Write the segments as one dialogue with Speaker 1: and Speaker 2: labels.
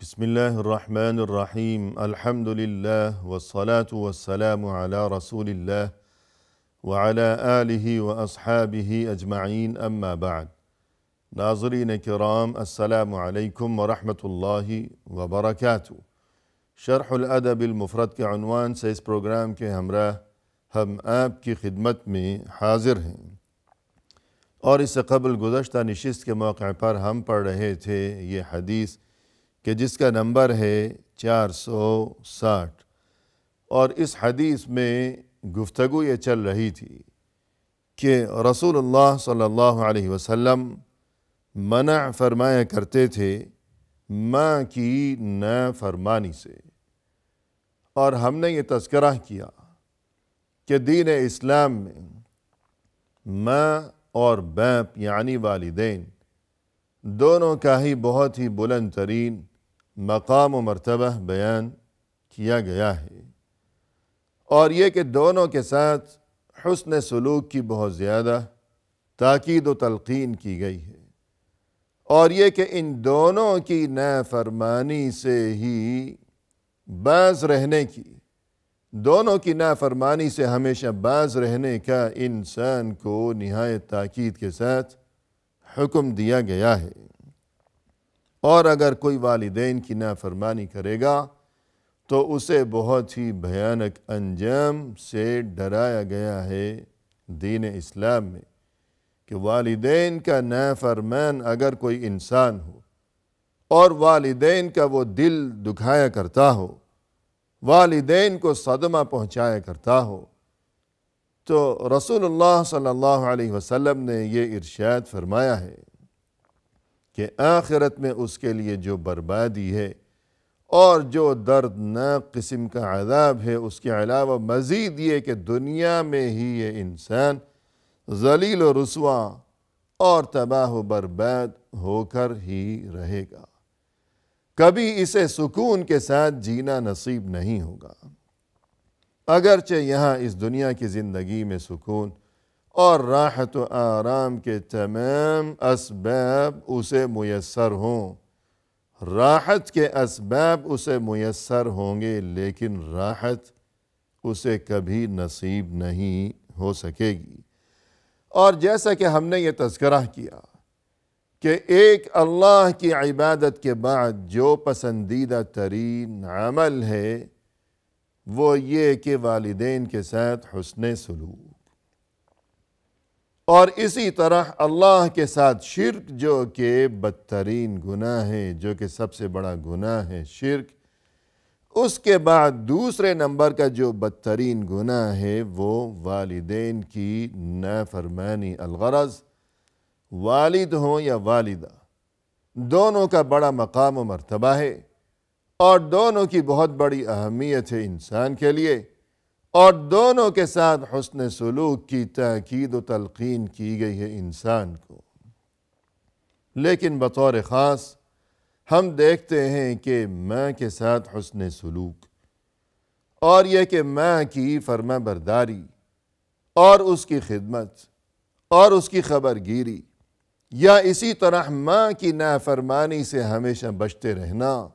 Speaker 1: بسم اللہ الرحمن الرحیم الحمد للہ والصلاة والسلام علی رسول اللہ وعلی آلہ واصحابہ اجمعین اما بعد۔ ناظرین کرام، السلام علیکم ورحمۃ اللہ وبرکاتہ۔ شرح الادب المفرد کے عنوان سے اس پروگرام کے ہمراہ ہم آپ کی خدمت میں حاضر ہیں، اور اس سے قبل گزشتہ نشست کے موقع پر ہم پڑھ رہے تھے یہ حدیث کہ جس کا نمبر ہے 460، اور اس حدیث میں گفتگو یہ چل رہی تھی کہ رسول اللہ صلی اللہ علیہ وسلم منع فرمایا کرتے تھے ماں کی نافرمانی سے، اور ہم نے یہ تذکرہ کیا کہ دین اسلام میں ماں اور باپ یعنی والدین دونوں کا ہی بہت ہی بلند ترین مقام و مرتبہ بیان کیا گیا ہے، اور یہ کہ دونوں کے ساتھ حسن سلوک کی بہت زیادہ تاکید و تلقین کی گئی ہے، اور یہ کہ ان دونوں کی نافرمانی سے ہی باز رہنے کی، دونوں کی نافرمانی سے ہمیشہ باز رہنے کا انسان کو نہایت تاکید کے ساتھ حکم دیا گیا ہے، اور اگر کوئی والدین کی نافرمانی کرے گا تو اسے بہت ہی بھیانک انجام سے ڈرایا گیا ہے دین اسلام میں، کہ والدین کا نافرمان اگر کوئی انسان ہو اور والدین کا وہ دل دکھایا کرتا ہو، والدین کو صدمہ پہنچایا کرتا ہو، تو رسول اللہ صلی اللہ علیہ وسلم نے یہ ارشاد فرمایا ہے کہ آخرت میں اس کے لیے جو بربادی ہے اور جو دردناک قسم کا عذاب ہے، اس کے علاوہ مزید یہ کہ دنیا میں ہی یہ انسان ذلیل و رسوا اور تباہ و برباد ہو کر ہی رہے گا، کبھی اسے سکون کے ساتھ جینا نصیب نہیں ہوگا۔ اگرچہ یہاں اس دنیا کی زندگی میں سکون اور راحت و آرام کے تمام اسباب اسے میسر ہوں، راحت کے اسباب اسے میسر ہوں گے، لیکن راحت اسے کبھی نصیب نہیں ہو سکے گی۔ اور جیسا کہ ہم نے یہ تذکرہ کیا کہ ایک اللہ کی عبادت کے بعد جو پسندیدہ ترین عمل ہے وہ یہ کہ والدین کے ساتھ حسن سلوک، اور اسی طرح اللہ کے ساتھ شرک جو کہ بدترین گناہ ہے، جو کہ سب سے بڑا گناہ ہے شرک، اس کے بعد دوسرے نمبر کا جو بدترین گناہ ہے وہ والدین کی نافرمانی۔ الغرض والد ہوں یا والدہ، دونوں کا بڑا مقام و مرتبہ ہے، اور دونوں کی بہت بڑی اہمیت ہے انسان کے لیے، اور دونوں کے ساتھ حسن سلوک کی تاکید و تلقین کی گئی ہے انسان کو۔ لیکن بطور خاص ہم دیکھتے ہیں کہ ماں کے ساتھ حسن سلوک، اور یہ کہ ماں کی فرما برداری اور اس کی خدمت اور اس کی خبرگیری، یا اسی طرح ماں کی نافرمانی سے ہمیشہ بچتے رہنا،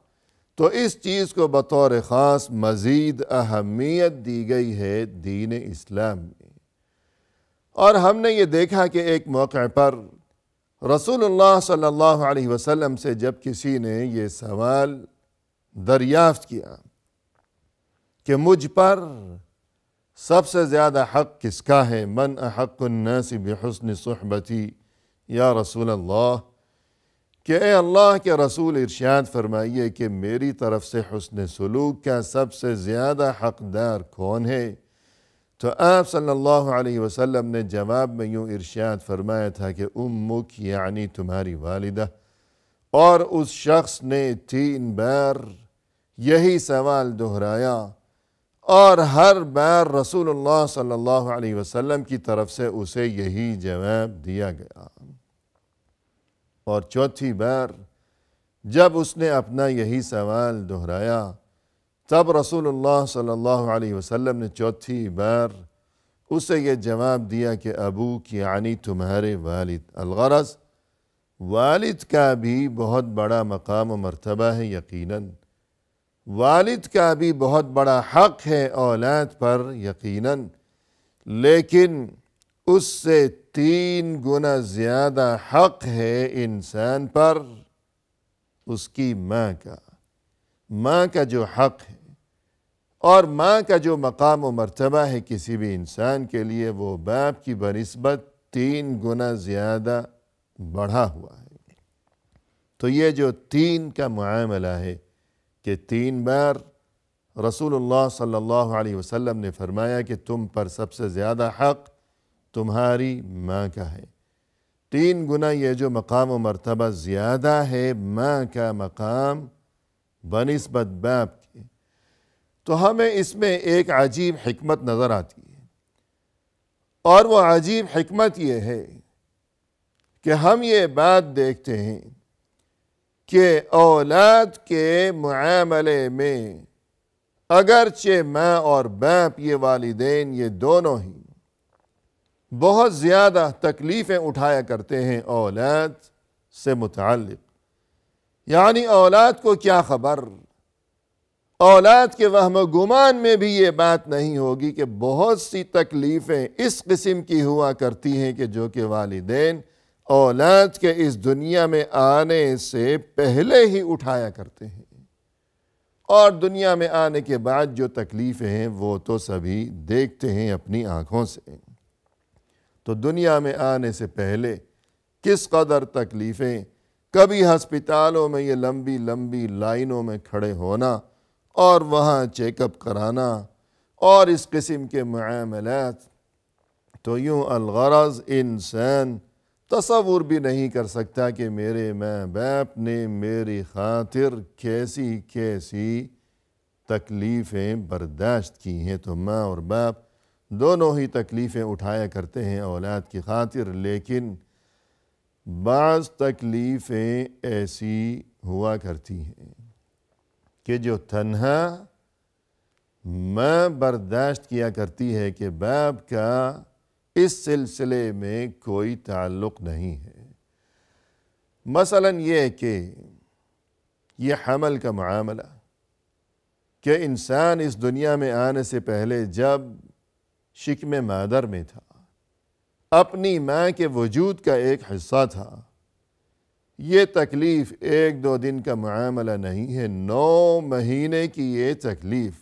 Speaker 1: تو اس چیز کو بطور خاص مزید اہمیت دی گئی ہے دین اسلام میں۔ اور ہم نے یہ دیکھا کہ ایک موقع پر رسول اللہ صلی اللہ علیہ وسلم سے جب کسی نے یہ سوال دریافت کیا کہ مجھ پر سب سے زیادہ حق کس کا ہے، من احق الناس بحسن صحبتی یا رسول اللہ، کہ اے اللہ کے رسول ارشاد فرمائیے کہ میری طرف سے حسن سلوک کا سب سے زیادہ حقدار کون ہے؟ تو آپ صلی اللہ علیہ وسلم نے جواب میں یوں ارشاد فرمایا تھا کہ امک یعنی تمہاری والدہ، اور اس شخص نے 3 بار یہی سوال دہرایا، اور ہر بار رسول اللہ صلی اللہ علیہ وسلم کی طرف سے اسے یہی جواب دیا گیا، اور چوتھی بار جب اس نے اپنا یہی سوال دہرایا تب رسول اللہ صلی اللہ علیہ وسلم نے چوتھی بار اسے یہ جواب دیا کہ ابوک یعنی تمہارے والد۔ الغرض والد کا بھی بہت بڑا مقام و مرتبہ ہے یقیناً، والد کا بھی بہت بڑا حق ہے اولاد پر یقیناً، لیکن اس سے 3 گنا زیادہ حق ہے انسان پر اس کی ماں کا جو حق ہے اور ماں کا جو مقام و مرتبہ ہے کسی بھی انسان کے لیے، وہ باپ کی بنسبت 3 گنا زیادہ بڑھا ہوا ہے۔ تو یہ جو 3 کا معاملہ ہے کہ 3 بار رسول اللہ صلی اللہ علیہ وسلم نے فرمایا کہ تم پر سب سے زیادہ حق تمہاری ماں کا ہے، 3 گنا یہ جو مقام و مرتبہ زیادہ ہے ماں کا مقام بنسبت باپ کے، تو ہمیں اس میں ایک عجیب حکمت نظر آتی ہے، اور وہ عجیب حکمت یہ ہے کہ ہم یہ بات دیکھتے ہیں کہ اولاد کے معاملے میں اگرچہ ماں اور باپ یہ والدین یہ دونوں ہی بہت زیادہ تکلیفیں اٹھایا کرتے ہیں اولاد سے متعلق، یعنی اولاد کو کیا خبر، اولاد کے وہم و گمان میں بھی یہ بات نہیں ہوگی کہ بہت سی تکلیفیں اس قسم کی ہوا کرتی ہیں کہ جو کہ والدین اولاد کے اس دنیا میں آنے سے پہلے ہی اٹھایا کرتے ہیں، اور دنیا میں آنے کے بعد جو تکلیفیں ہیں وہ تو سبھی دیکھتے ہیں اپنی آنکھوں سے۔ تو دنیا میں آنے سے پہلے کس قدر تکلیفیں، کبھی ہسپتالوں میں یہ لمبی لمبی لائنوں میں کھڑے ہونا اور وہاں چیک اپ کرانا اور اس قسم کے معاملات، تو یوں الغرض انسان تصور بھی نہیں کر سکتا کہ میرے ماں باپ نے میری خاطر کیسی کیسی تکلیفیں برداشت کی ہیں۔ تو ماں اور باپ دونوں ہی تکلیفیں اٹھایا کرتے ہیں اولاد کی خاطر، لیکن بعض تکلیفیں ایسی ہوا کرتی ہیں کہ جو تنہا ماں برداشت کیا کرتی ہے کہ باپ کا اس سلسلے میں کوئی تعلق نہیں ہے۔ مثلا یہ کہ یہ حمل کا معاملہ کہ انسان اس دنیا میں آنے سے پہلے جب شکم مادر میں تھا، اپنی ماں کے وجود کا ایک حصہ تھا، یہ تکلیف 1-2 دن کا معاملہ نہیں ہے، 9 مہینے کی یہ تکلیف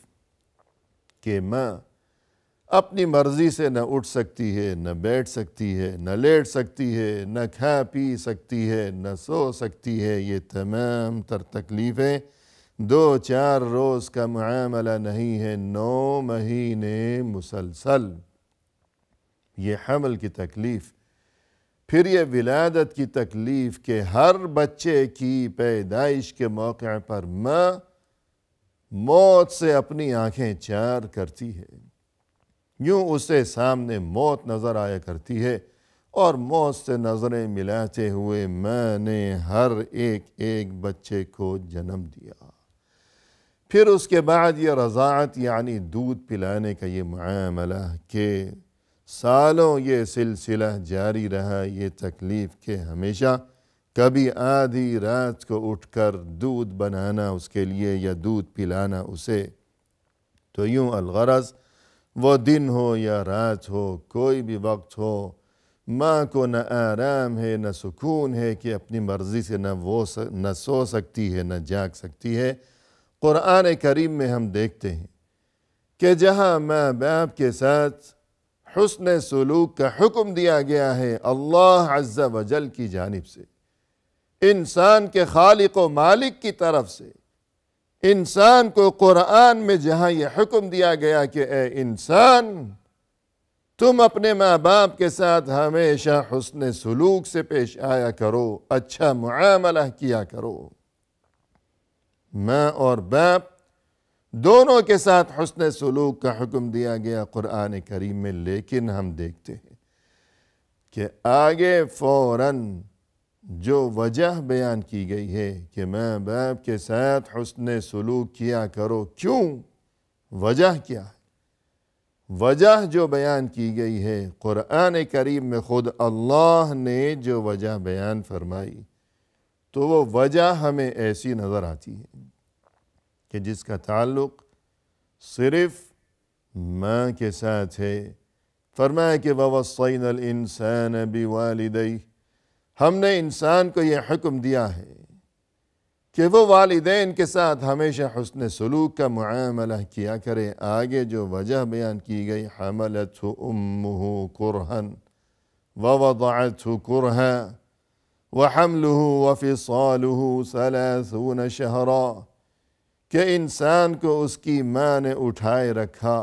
Speaker 1: کہ ماں اپنی مرضی سے نہ اٹھ سکتی ہے، نہ بیٹھ سکتی ہے، نہ لیٹ سکتی ہے، نہ کھا پی سکتی ہے، نہ سو سکتی ہے، یہ تمام تر تکلیفیں 2-4 روز کا معاملہ نہیں ہے، 9 مہینے مسلسل یہ حمل کی تکلیف، پھر یہ ولادت کی تکلیف کہ ہر بچے کی پیدائش کے موقع پر ماں موت سے اپنی آنکھیں چار کرتی ہے، یوں اسے سامنے موت نظر آیا کرتی ہے، اور موت سے نظریں ملاتے ہوئے ماں نے ہر ایک بچے کو جنم دیا۔ پھر اس کے بعد یہ رضاعت یعنی دودھ پلانے کا یہ معاملہ کہ سالوں یہ سلسلہ جاری رہا، یہ تکلیف کہ ہمیشہ کبھی آدھی رات کو اٹھ کر دودھ بنانا اس کے لیے یا دودھ پلانا اسے، تو یوں الغرض وہ دن ہو یا رات ہو، کوئی بھی وقت ہو، ماں کو نہ آرام ہے نہ سکون ہے کہ اپنی مرضی سے نہ سو سکتی ہے نہ جاگ سکتی ہے۔ قرآن کریم میں ہم دیکھتے ہیں کہ جہاں ماں باپ کے ساتھ حسن سلوک کا حکم دیا گیا ہے اللہ عز و جل کی جانب سے، انسان کے خالق و مالک کی طرف سے، انسان کو قرآن میں جہاں یہ حکم دیا گیا کہ اے انسان تم اپنے ماں باپ کے ساتھ ہمیشہ حسن سلوک سے پیش آیا کرو، اچھا معاملہ کیا کرو، ماں اور باپ دونوں کے ساتھ حسن سلوک کا حکم دیا گیا قرآن کریم میں، لیکن ہم دیکھتے ہیں کہ آگے فوراً جو وجہ بیان کی گئی ہے کہ ماں باپ کے ساتھ حسن سلوک کیا کرو، کیوں؟ وجہ کیا ہے؟ وجہ جو بیان کی گئی ہے قرآن کریم میں، خود اللہ نے جو وجہ بیان فرمائی تو وہ وجہ ہمیں ایسی نظر آتی ہے کہ جس کا تعلق صرف ماں کے ساتھ ہے۔ فرمایا کہ وَوَصَّيْنَا الْإِنسَانَ بِوَالِدَيْهِ، ہم نے انسان کو یہ حکم دیا ہے کہ وہ والدین کے ساتھ ہمیشہ حسن سلوک کا معاملہ کیا کرے۔ آگے جو وجہ بیان کی گئی، حملتہ امہ کرہا ووضعتہ کرہا وحملہ وفصالہ 30 شہرا، کہ انسان کو اس کی ماں نے اٹھائے رکھا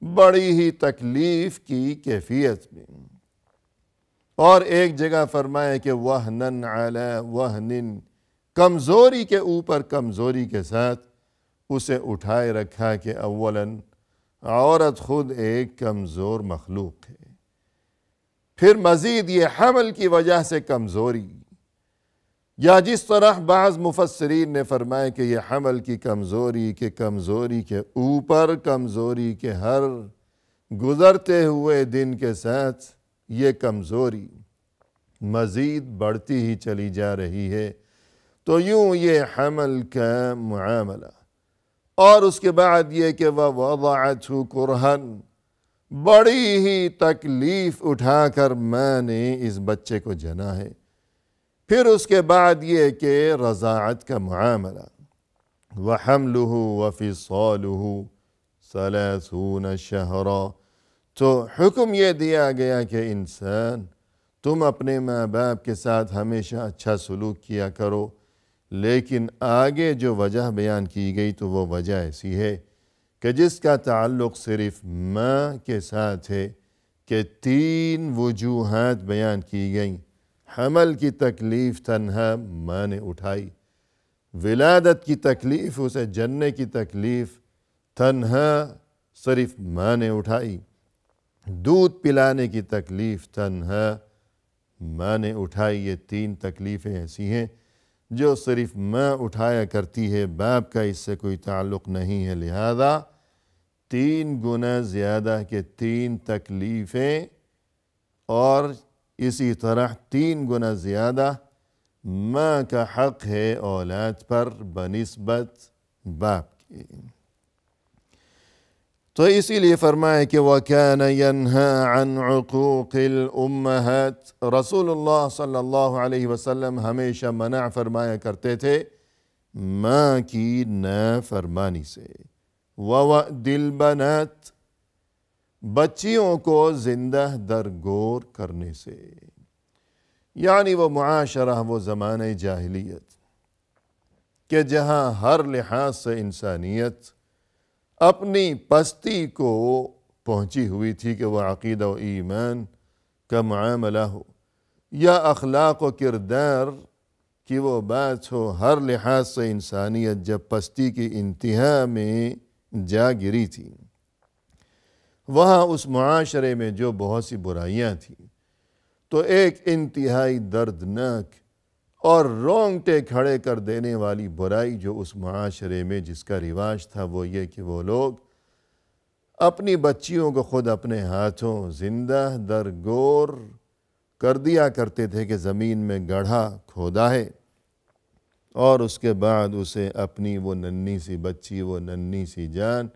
Speaker 1: بڑی ہی تکلیف کی کیفیت میں، اور ایک جگہ فرمایا کہ وہنن علی وہنن، کمزوری کے اوپر کمزوری کے ساتھ اسے اٹھائے رکھا کہ اولاً عورت خود ایک کمزور مخلوق ہے، پھر مزید یہ حمل کی وجہ سے کمزوری، یا جس طرح بعض مفسرین نے فرمایا کہ یہ حمل کی کمزوری کے اوپر کمزوری کے ہر گزرتے ہوئے دن کے ساتھ یہ کمزوری مزید بڑھتی ہی چلی جا رہی ہے۔ تو یوں یہ حمل کا معاملہ، اور اس کے بعد یہ کہ وَوَضَعَتْهُ كُرْهًا، بڑی ہی تکلیف اٹھا کر ماں نے اس بچے کو جنا ہے۔ پھر اس کے بعد یہ کہ رضاعت کا معاملہ، وَحَمْلُهُ وَفِصَالُهُ 30 شہرا، تو حکم یہ دیا گیا کہ انسان تم اپنے ماں باپ کے ساتھ ہمیشہ اچھا سلوک کیا کرو، لیکن آگے جو وجہ بیان کی گئی تو وہ وجہ ایسی ہے کہ جس کا تعلق صرف ماں کے ساتھ ہے، کہ 3 وجوہات بیان کی گئیں۔ حمل کی تکلیف تنہا ماں نے اٹھائی، ولادت کی تکلیف، اسے جننے کی تکلیف تنہا صرف ماں نے اٹھائی، دودھ پلانے کی تکلیف تنہا ماں نے اٹھائی۔ یہ 3 تکلیفیں ایسی ہیں جو صرف ماں اٹھایا کرتی ہے، باپ کا اس سے کوئی تعلق نہیں ہے، لہذا 3 گنا زیادہ کے 3 تکلیفیں، اور اسی طرح 3 گنا زیادہ ماں کا حق ہے اولاد پر بنسبت باپ کے۔ تو اسی لیے فرمایا کہ وَكَانَ يَنْهَا عَنْ عُقُوقِ الْأُمَّهَاتِ، رسول اللہ صلی اللہ علیہ وسلم ہمیشہ منع فرمایا کرتے تھے ماں کی نافرمانی سے، وَوَأْدِ الْبَنَاتِ، بچیوں کو زندہ درگور کرنے سے، یعنی وہ معاشرہ، وہ زمانہ جاہلیت کہ جہاں ہر لحاظ سے انسانیت اپنی پستی کو پہنچی ہوئی تھی، کہ وہ عقیدہ و ایمان کا معاملہ ہو یا اخلاق و کردار کی وہ بات ہو، ہر لحاظ سے انسانیت جب پستی کی انتہا میں جا گری تھی، وہاں اس معاشرے میں جو بہت سی برائیاں تھیں، تو ایک انتہائی دردناک اور رونگٹے کھڑے کر دینے والی برائی جو اس معاشرے میں جس کا رواج تھا، وہ یہ کہ وہ لوگ اپنی بچیوں کو خود اپنے ہاتھوں زندہ درگور کر دیا کرتے تھے، کہ زمین میں گڑھا کھودا ہے، اور اس کے بعد اسے اپنی وہ ننھی سی بچی، وہ ننھی سی جان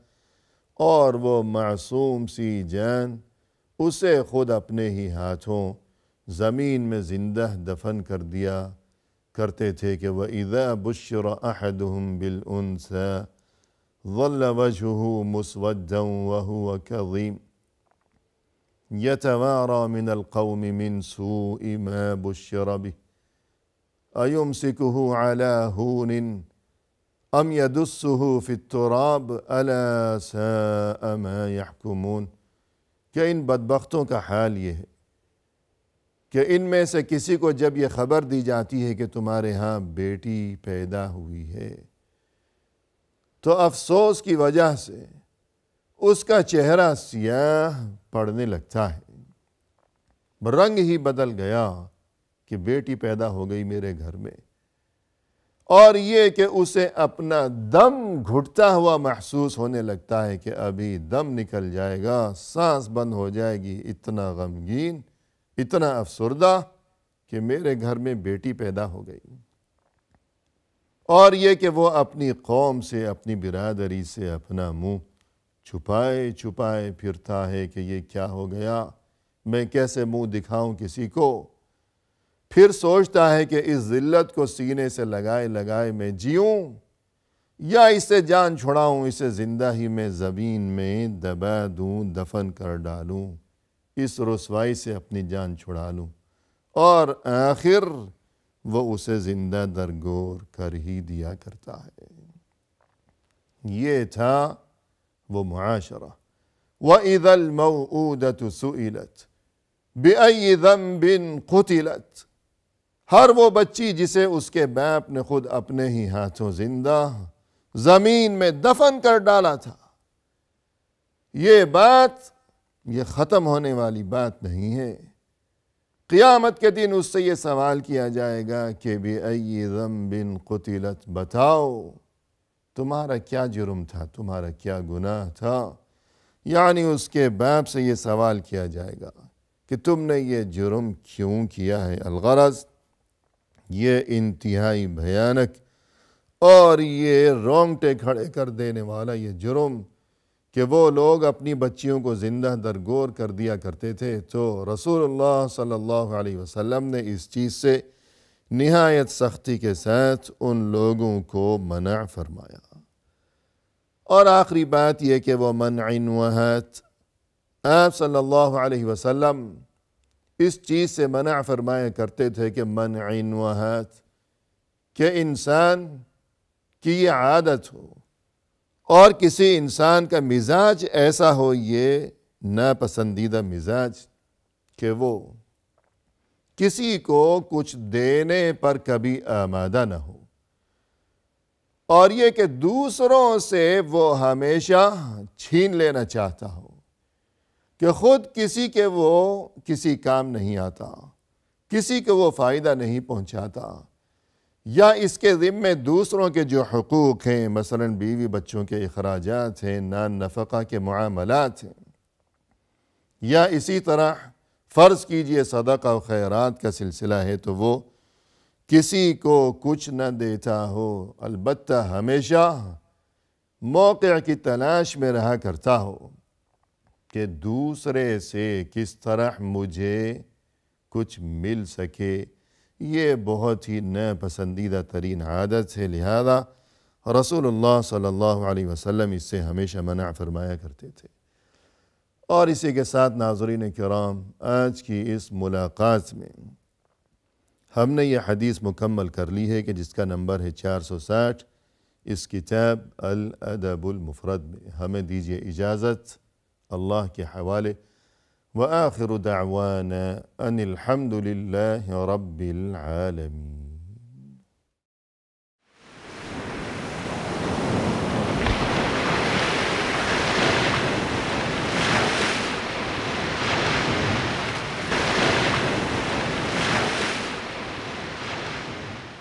Speaker 1: اور وہ معصوم سی جان، اسے خود اپنے ہی ہاتھوں زمین میں زندہ دفن کر دیا کرتے تھے، کہ وَإِذَا بُشِّرَ أَحَدُهُمْ بِالْأُنْثَى ظَلَّ وَجْهُهُ مُسْوَدًّا وَهُوَ كَظِيمٌ يَتَوَارَى مِنَ الْقَوْمِ مِنْ سُوءِ مَا بُشِّرَ بِهِ أَيُمْسِكُهُ عَلَى هُونٍ أَمْ يَدُسُّهُ فِي التُّرَابِ أَلَا سَاءَ مَا يَحْكُمُونَ، کہ ان بدبختوں کا حال یہ ہے کہ ان میں سے کسی کو جب یہ خبر دی جاتی ہے کہ تمہارے ہاں بیٹی پیدا ہوئی ہے، تو افسوس کی وجہ سے اس کا چہرہ سیاہ پڑنے لگتا ہے، رنگ ہی بدل گیا کہ بیٹی پیدا ہو گئی میرے گھر میں، اور یہ کہ اسے اپنا دم گھٹتا ہوا محسوس ہونے لگتا ہے کہ ابھی دم نکل جائے گا، سانس بند ہو جائے گی، اتنا غمگین، اتنا افسردہ کہ میرے گھر میں بیٹی پیدا ہو گئی۔ اور یہ کہ وہ اپنی قوم سے، اپنی برادری سے اپنا منہ چھپائے چھپائے پھرتا ہے کہ یہ کیا ہو گیا، میں کیسے منہ دکھاؤں کسی کو۔ پھر سوچتا ہے کہ اس ذلت کو سینے سے لگائے لگائے میں جیوں یا اسے جان چھڑاؤں، اسے زندہ ہی میں زمین میں دبا دوں، دفن کر ڈالوں، اس رسوائی سے اپنی جان چھڑا لوں۔ اور آخر وہ اسے زندہ درگور کر ہی دیا کرتا ہے۔ یہ تھا وہ معاشرہ۔ وَإِذَا الْمَوْءُودَةُ سُئِلَتْ بِأَيِّ ذَنْبٍ قُتِلَتْ، ہر وہ بچی جسے اس کے باپ نے خود اپنے ہی ہاتھوں زندہ زمین میں دفن کر ڈالا تھا۔ یہ بات، یہ ختم ہونے والی بات نہیں ہے۔ قیامت کے دن اس سے یہ سوال کیا جائے گا کہ بِأَيِّ ذَنْبٍ قُتِلَتْ، بتاؤ تمہارا کیا جرم تھا، تمہارا کیا گناہ تھا۔ یعنی اس کے باپ سے یہ سوال کیا جائے گا کہ تم نے یہ جرم کیوں کیا ہے۔ الغرض یہ انتہائی بھیانک اور یہ رونگٹے کھڑے کر دینے والا یہ جرم کہ وہ لوگ اپنی بچیوں کو زندہ درگور کر دیا کرتے تھے، تو رسول اللہ صلی اللہ علیہ وسلم نے اس چیز سے نہایت سختی کے ساتھ ان لوگوں کو منع فرمایا۔ اور آخری بات یہ کہ وہ منع وہات، آپ صلی اللہ علیہ وسلم اس چیز سے منع فرمایا کرتے تھے کہ منع وہات، کہ انسان کی یہ عادت ہو اور کسی انسان کا مزاج ایسا ہو، یہ ناپسندیدہ مزاج، کہ وہ کسی کو کچھ دینے پر کبھی آمادہ نہ ہو، اور یہ کہ دوسروں سے وہ ہمیشہ چھین لینا چاہتا ہو، کہ خود کسی کے وہ کسی کام نہیں آتا، کسی کو وہ فائدہ نہیں پہنچاتا، یا اس کے ذمے دوسروں کے جو حقوق ہیں، مثلا بیوی بچوں کے اخراجات ہیں، نان نفقہ کے معاملات ہیں، یا اسی طرح فرض کیجئے صدقہ و خیرات کا سلسلہ ہے، تو وہ کسی کو کچھ نہ دیتا ہو، البتہ ہمیشہ موقع کی تلاش میں رہا کرتا ہو کہ دوسرے سے کس طرح مجھے کچھ مل سکے۔ یہ بہت ہی ناپسندیدہ ترین عادت ہے، لہذا رسول اللہ صلی اللہ علیہ وسلم اس سے ہمیشہ منع فرمایا کرتے تھے۔ اور اسی کے ساتھ ناظرین کرام، آج کی اس ملاقات میں ہم نے یہ حدیث مکمل کر لی ہے کہ جس کا نمبر ہے 460 اس کتاب الأدب المفرد میں۔ ہمیں دیجیے اجازت اللہ کے حوالے۔ وآخر دعوانا ان الحمد للہ رب العالمین۔